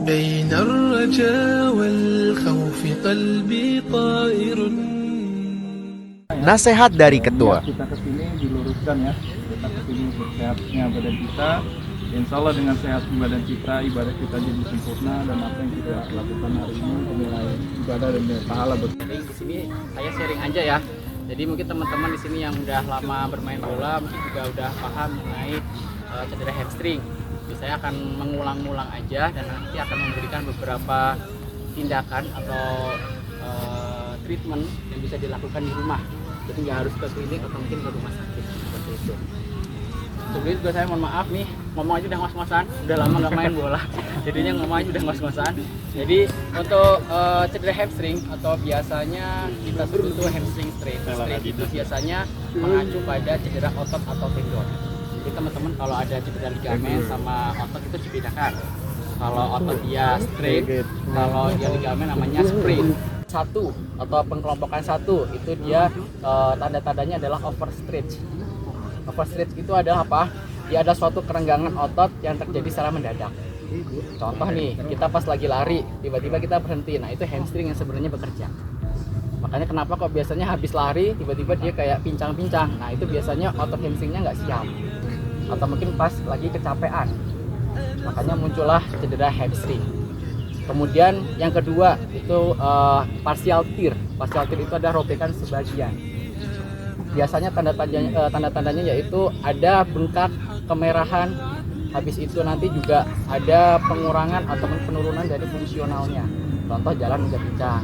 بين الرجا والخوف قلبي طائر. Nasihat dari ketua. Kita kesini diluruskan ya, kita kesini untuk sehatnya badan kita. Insya Allah dengan sehat badan kita, ibadah kita jadi sempurna, dan apa yang kita lakukan hari ini mulai ibadah dan pahala. Jadi di sini saya sharing aja ya. Jadi mungkin teman-teman di sini yang udah lama bermain bola mungkin juga udah paham mengenai cedera hamstring. Jadi saya akan mengulang-ulang aja dan nanti akan memberikan beberapa tindakan atau treatment yang bisa dilakukan di rumah. Jadi nggak harus ke klinik atau mungkin ke rumah sakit seperti itu. Sebelumnya juga saya mohon maaf nih, ngomong aja udah ngos-ngosan, udah lama nggak main bola, jadinya ngomong aja udah ngos-ngosan. Jadi untuk cedera hamstring atau biasanya kita sebut itu hamstring strain. Strain itu biasanya mengacu pada cedera otot atau tendon. Jadi teman-teman kalau ada cedera ligamen sama otot itu dibedakan. Kalau otot dia strain, kalau dia ligamen namanya sprain. Satu atau pengelompokan satu itu dia tanda-tandanya adalah overstretch. Overstretch itu adalah apa? Dia ada suatu kerenggangan otot yang terjadi secara mendadak. Contoh nih, kita pas lagi lari, tiba-tiba kita berhenti. Nah itu hamstring yang sebenarnya bekerja. Makanya kenapa kok biasanya habis lari, tiba-tiba dia kayak pincang-pincang. Nah itu biasanya otot hamstringnya nggak siap. Atau mungkin pas lagi kecapean. Makanya muncullah cedera hamstring. Kemudian yang kedua itu partial tear. Partial tear itu ada robekan sebagian. Biasanya tanda-tandanya yaitu ada bengkak, kemerahan. Habis itu nanti juga ada pengurangan atau penurunan dari fungsionalnya. Contoh jalan menjadi pincang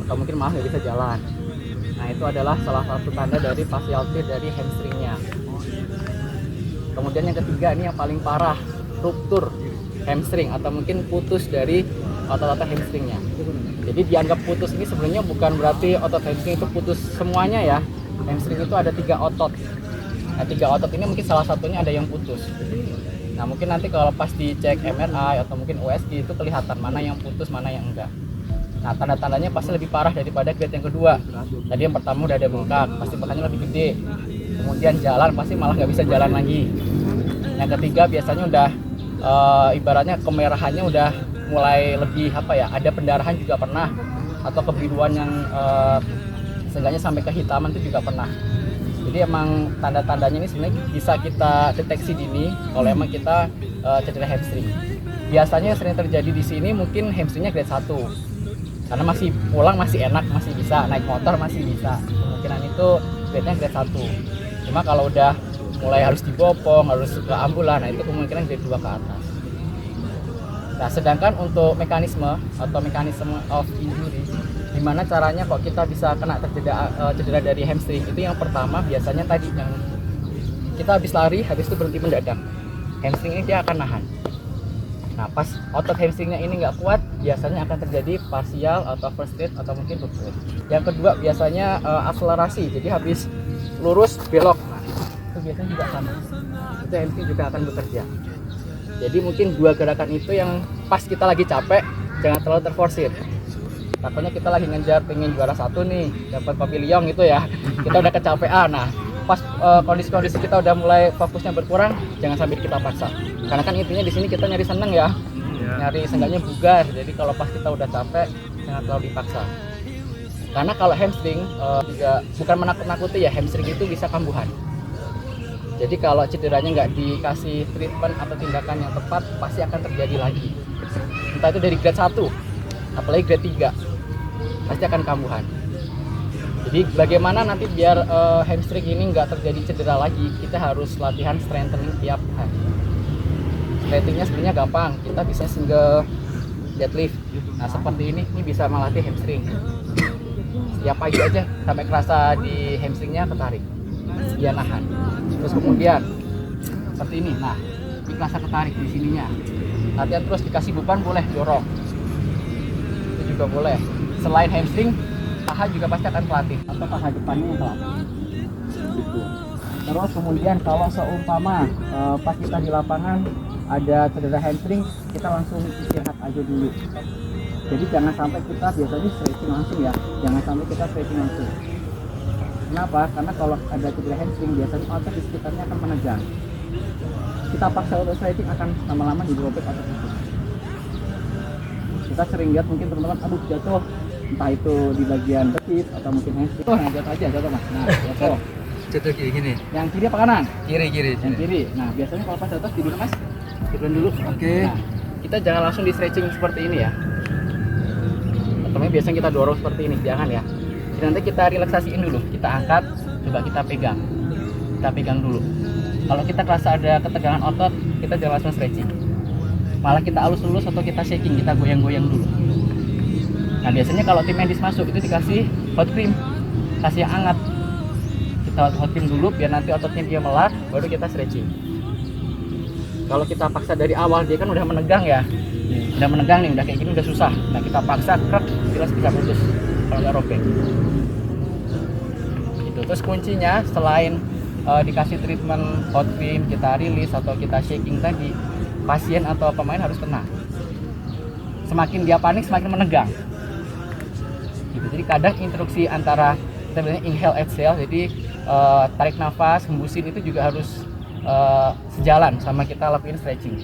atau mungkin malah nggak bisa jalan. Nah itu adalah salah satu tanda dari partial tear dari hamstringnya. Kemudian yang ketiga ini yang paling parah, ruptur hamstring atau mungkin putus dari otot-otot hamstringnya. Jadi dianggap putus ini sebenarnya bukan berarti otot hamstring itu putus semuanya ya. Hamstring itu ada 3 otot. Nah 3 otot ini mungkin salah satunya ada yang putus. Nah mungkin nanti kalau pas dicek MRI atau mungkin USG itu kelihatan mana yang putus, mana yang enggak. Nah tanda-tandanya pasti lebih parah daripada grade yang kedua. Tadi yang pertama udah ada bengkak, pasti bengkaknya lebih gede. Kemudian jalan pasti malah nggak bisa jalan lagi. Yang ketiga biasanya udah ibaratnya kemerahannya udah mulai lebih ada pendarahan juga pernah, atau kebiruan yang seenggaknya sampai kehitaman itu juga pernah. Jadi emang tanda-tandanya ini sebenarnya bisa kita deteksi dini kalau emang kita cedera hamstring. Biasanya yang sering terjadi di sini mungkin hamstringnya grade 1 karena masih pulang masih enak, masih bisa naik motor, masih bisa, kemungkinan itu grade-nya grade 1. Cuma kalau udah mulai harus dibopong, harus ke ambulan, nah itu kemungkinan grade 2 ke atas. Nah sedangkan untuk mekanisme of injury, gimana caranya kok kita bisa kena cedera dari hamstring, itu yang pertama biasanya tadi yang kita habis lari, habis itu berhenti mendadak, hamstring ini dia akan nahan. Nah pas otot hamstringnya ini nggak kuat, biasanya akan terjadi partial atau overstretch atau mungkin ruptur. Yang kedua biasanya akselerasi, jadi habis lurus belok, nah itu biasanya juga sama, itu hamstring juga akan bekerja. Jadi mungkin 2 gerakan itu yang pas kita lagi capek jangan terlalu terforsir. Takutnya kita lagi ngejar pengen juara 1 nih, dapat pavilion gitu ya, kita udah kecapean. Nah pas kondisi kita udah mulai fokusnya berkurang, jangan sampai kita paksa. Karena kan intinya di sini kita nyari seneng ya, nyari seenggaknya bugar. Jadi kalau pas kita udah capek jangan terlalu dipaksa. Karena kalau hamstring juga bukan menakut-nakuti ya, hamstring itu bisa kambuhan. Jadi kalau cederanya nggak dikasih treatment atau tindakan yang tepat, pasti akan terjadi lagi. Entah itu dari grade 1, apalagi grade 3, pasti akan kambuhan. Jadi bagaimana nanti biar hamstring ini nggak terjadi cedera lagi, kita harus latihan strengthening tiap hari. Strengtheningnya sebenarnya gampang, kita bisa single deadlift. Nah seperti ini bisa melatih hamstring. Setiap pagi aja sampai kerasa di hamstringnya ketarik, dia nahan. Terus kemudian seperti ini, nah ini kerasa ketarik di sininya. Latihan terus, dikasih beban boleh dorong, itu juga boleh. Selain hamstring, paha juga pasti akan pelatih atau paha depannya yang pelatih gitu. Terus kemudian kalau seumpama pas kita di lapangan ada cedera hamstring, kita langsung istirahat aja dulu. Jadi jangan sampai kita biasanya stretching langsung ya, jangan sampai kita stretching langsung. Kenapa? Karena kalau ada cedera hamstring biasanya otot di sekitarnya akan menegang. Kita paksa untuk stretching akan lama-lama jadi robek atau putus. kita sering lihat mungkin teman-teman aduh jatuh, entah itu di bagian betis atau mungkin hamstring. Nah, jatuh aja, jatuh Mas. Nah, jatuh. Jatuh kayak gini. Yang kiri apa kanan? Kiri. Yang kiri. Nah, biasanya kalau pas jatuh tidur Mas. Tiduran dulu. Oke. Nah, kita jangan langsung di stretching seperti ini ya. Pertama biasanya kita dorong seperti ini, jangan ya. Jadi nanti kita relaksasiin dulu. Kita angkat, coba kita pegang. Kita pegang dulu. Kalau kita kerasa ada ketegangan otot, kita jangan langsung stretching. Malah kita alus-alus atau kita shaking, kita goyang-goyang dulu. Nah, biasanya kalau tim medis masuk itu dikasih hot cream, kasih yang hangat. Kita hot cream dulu biar nanti ototnya dia melar, baru kita stretching. Kalau kita paksa dari awal, dia kan udah menegang ya. Udah menegang nih, udah kayak gini udah susah. Nah, kita paksa krek, jelas bisa putus kalau nggak robek. Gitu. Terus kuncinya selain dikasih treatment hot cream, kita rilis atau kita shaking tadi, pasien atau pemain harus tenang. Semakin dia panik, semakin menegang. Gitu. Jadi kadang instruksi antara kita bilangnya inhale exhale, jadi tarik nafas, hembusin itu juga harus sejalan sama kita lakuin stretching.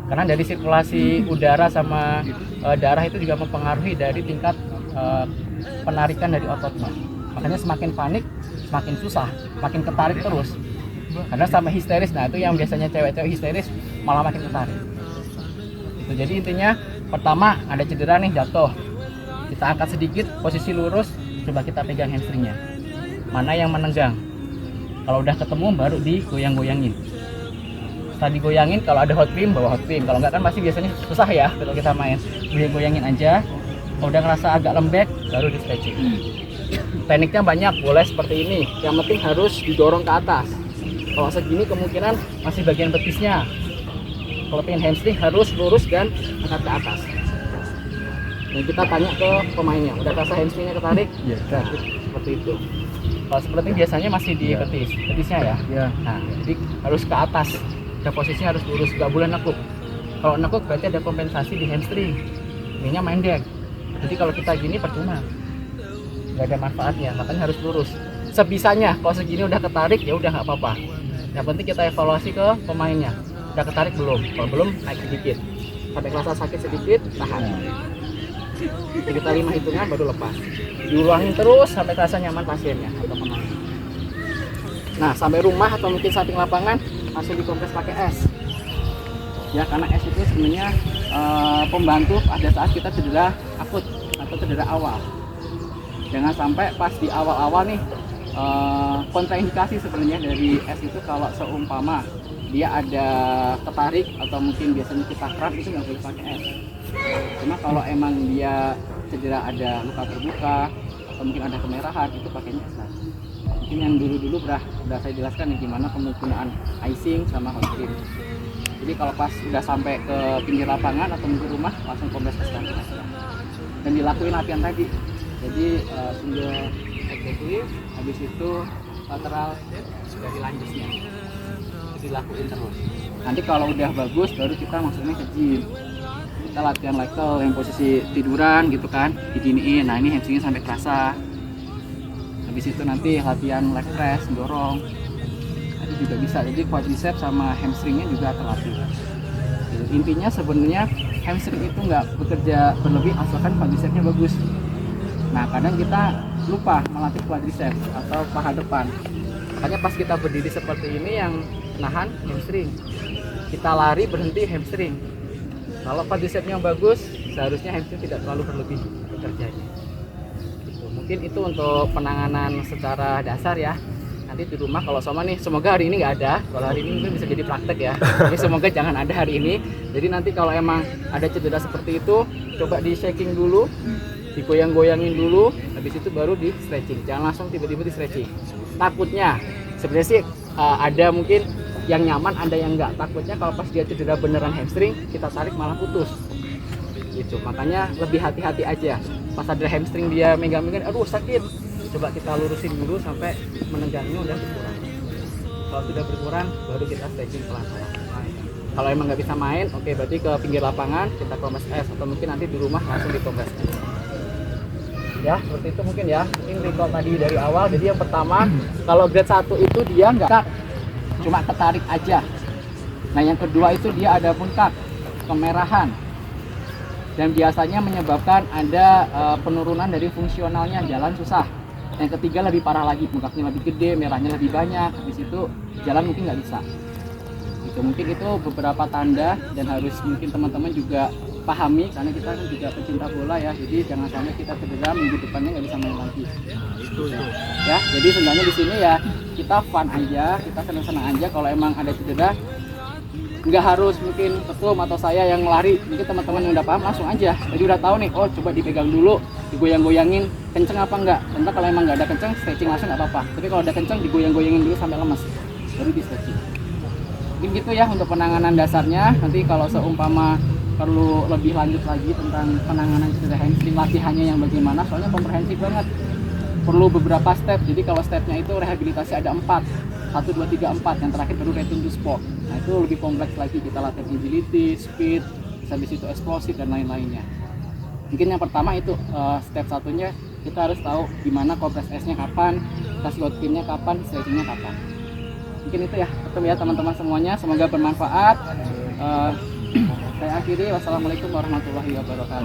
Karena dari sirkulasi udara sama darah itu juga mempengaruhi dari tingkat penarikan dari ototnya. Makanya semakin panik, semakin susah, makin ketarik terus. Karena sampai histeris, nah itu yang biasanya cewek-cewek histeris malah makin ketarik. Itu jadi intinya pertama ada cedera nih, jatuh. Kita angkat sedikit, posisi lurus, coba kita pegang hamstringnya. Mana yang menegang? Kalau udah ketemu baru digoyang-goyangin. Setelah digoyangin, kalau ada hot cream, bawa hot cream. Kalau enggak kan pasti biasanya susah ya kalau kita main. Goyang-goyangin aja. Kalau udah ngerasa agak lembek, baru di stretching. Tekniknya banyak, boleh seperti ini. Yang penting harus didorong ke atas. Kalau segini kemungkinan masih bagian betisnya. Kalau pengen hamstring harus lurus dan angkat ke atas. Dan kita tanya ke pemainnya, udah rasa hamstringnya ketarik? Iya. Nah, seperti itu. Kalau seperti ini biasanya masih di betisnya ya. Iya. Nah, jadi harus ke atas. Dan posisinya harus lurus, nggak boleh nekuk. Kalau nekuk berarti ada kompensasi di hamstring. Ininya mindek. Jadi kalau kita gini percuma, nggak ada manfaatnya. Makanya harus lurus. Sebisanya, kalau segini udah ketarik ya udah nggak apa-apa. Yang penting kita evaluasi ke pemainnya. Udah ketarik belum? Kalau belum, naik sedikit. Sampai kerasa sakit sedikit, tahan. Jadi kita 5 hitungan baru lepas. Diulangin terus sampai kerasa nyaman pasiennya atau pemain. Nah, sampai rumah atau mungkin samping lapangan langsung dikompres pakai es. Ya, karena es itu sebenarnya pembantu pada saat kita cedera akut atau cedera awal. Jangan sampai pas di awal-awal nih kontraindikasi sebenarnya dari es itu kalau seumpama dia ada ketarik atau mungkin biasanya kita kram itu nggak boleh pakai es. Cuma kalau emang dia cedera ada luka terbuka atau mungkin ada kemerahan itu pakainya es. Mungkin yang dulu-dulu udah saya jelaskan nih gimana penggunaan icing sama hot cream. Jadi kalau pas udah sampai ke pinggir lapangan atau mungkin rumah langsung kompres es aja. Dan dilakuin latihan tadi. Jadi single executive, habis itu lateral dari lanjutnya dilakuin terus. Nanti kalau udah bagus baru kita masuknya ke gym. Kita latihan level yang posisi tiduran gitu kan, diginiin. Nah ini hamstringnya sampai kerasa. Habis itu nanti latihan leg press, dorong. Nanti juga bisa. Jadi quadriceps sama hamstringnya juga terlatih. Jadi, intinya sebenarnya hamstring itu nggak bekerja berlebih asalkan quadricepsnya bagus. Nah kadang kita lupa melatih quadriceps atau paha depan. Makanya pas kita berdiri seperti ini yang nahan hamstring, kita lari berhenti hamstring. Kalau quadricepsnya bagus, seharusnya hamstring tidak terlalu berlebih bekerjanya. Gitu. Mungkin itu untuk penanganan secara dasar ya. Nanti di rumah kalau Soma nih, semoga hari ini nggak ada. Kalau hari ini mungkin bisa jadi praktek ya. Jadi semoga jangan ada hari ini. Jadi nanti kalau emang ada cedera seperti itu, coba di shaking dulu, digoyang-goyangin dulu, habis itu baru di stretching. Jangan langsung tiba-tiba di stretching. Takutnya sebenarnya sih ada mungkin yang nyaman, ada yang enggak. Takutnya kalau pas dia cedera beneran hamstring, kita tarik malah putus. Gitu. Makanya lebih hati-hati aja. Pas ada hamstring dia megang-megang, aduh sakit. Coba kita lurusin dulu sampai menegangnya udah berkurang. Kalau sudah berkurang, baru kita stretching pelan-pelan. Kalau emang nggak bisa main, oke, berarti ke pinggir lapangan kita kompres es atau mungkin nanti di rumah langsung dikompres es. Ya seperti itu mungkin ya. Mungkin recall tadi dari awal. Jadi yang pertama kalau grade 1 itu dia nggak cuma ketarik aja. Nah yang kedua itu dia ada bengkak, kemerahan. dan biasanya menyebabkan ada penurunan dari fungsionalnya, jalan susah. Yang ketiga lebih parah lagi, bengkaknya lebih gede, merahnya lebih banyak, habis itu jalan mungkin nggak bisa. Gitu, mungkin itu beberapa tanda dan harus mungkin teman-teman juga pahami karena kita kan juga pecinta bola ya, jadi jangan sampai kita cedera minggu depannya nggak bisa main lagi. Ya, jadi sebenarnya di sini ya kita fun aja, kita senang-senang aja. Kalau emang ada cedera, nggak harus mungkin ketum atau saya yang lari, mungkin teman-teman yang udah paham langsung aja. Jadi udah tahu nih, oh coba dipegang dulu, digoyang-goyangin, kenceng apa enggak. Tentu kalau emang nggak ada kenceng, stretching langsung nggak apa-apa. Tapi kalau ada kenceng, digoyang-goyangin dulu sampai lemas, baru di stretching. Mungkin gitu ya untuk penanganan dasarnya. Nanti kalau seumpama perlu lebih lanjut lagi tentang penanganan cedera hamstring, latihannya yang bagaimana, soalnya komprehensif banget. Perlu beberapa step, jadi kalau stepnya itu rehabilitasi ada 4, 1, 2, 3, 4, yang terakhir baru return to sport. Nah itu lebih kompleks lagi, kita latihan agility, speed, habis itu eksplosif dan lain-lainnya. Mungkin yang pertama itu step satunya kita harus tahu gimana kompres S-nya kapan, kasih load pin-nya kapan, stretching-nya kapan. Mungkin itu ya, ketemu ya teman-teman semuanya, semoga bermanfaat. Saya akhiri, wassalamualaikum warahmatullahi wabarakatuh.